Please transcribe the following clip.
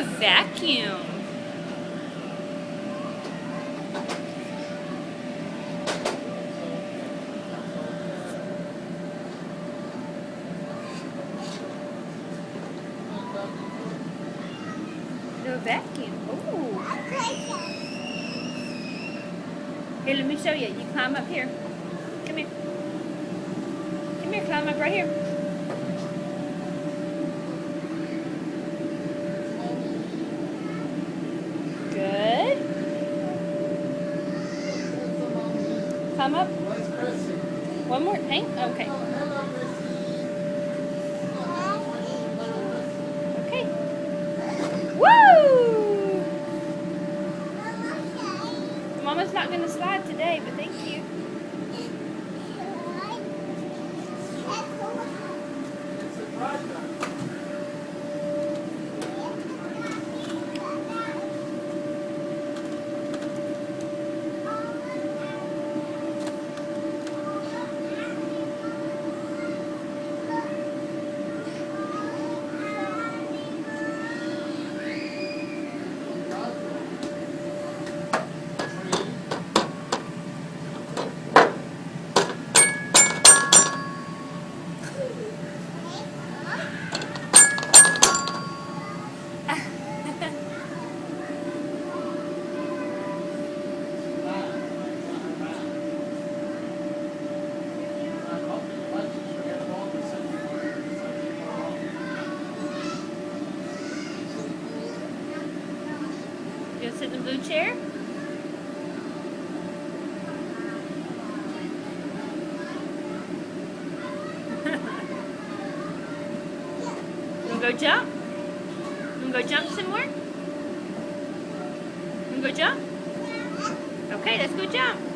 a vacuum. The vacuum. Ooh. Here, let me show you. You climb up here. Come here. Come here, climb up right here. Good. Climb up. One more. Hang. Okay. Okay. Woo! Mama's not going to slide today, but thank you. You want to sit in the blue chair? You want to go jump? You want to go jump somewhere? You want to go jump? Okay, let's go jump.